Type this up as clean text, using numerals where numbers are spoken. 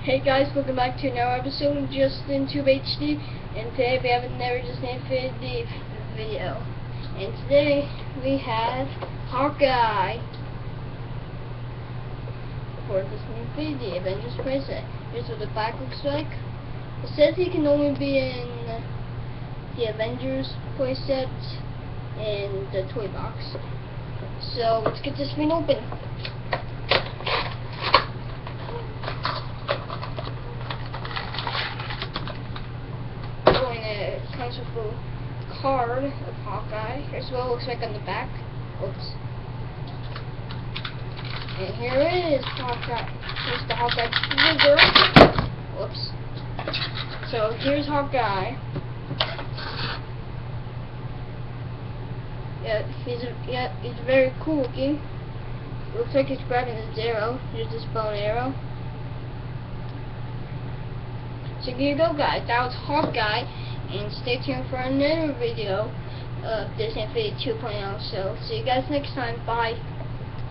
Hey guys, welcome back to another episode of Justintubehd, and today we have another Justintubehd video. And today we have Hawkeye for this new video, Avengers playset. Here's what the back looks like. It says he can only be in the Avengers playset and the toy box. So let's get this thing open. Comes with a card of Hawkeye. Here's what it looks like on the back. Oops. And here it is, Hawkeye. Here's the Hawkeye figure. Whoops. So here's Hawkeye. He's very cool looking. Looks like he's grabbing his arrow. Here's this bow and arrow. So here you go, guys. That was Hawkeye. And stay tuned for another video of Justintubehd 2.0. So see you guys next time. Bye.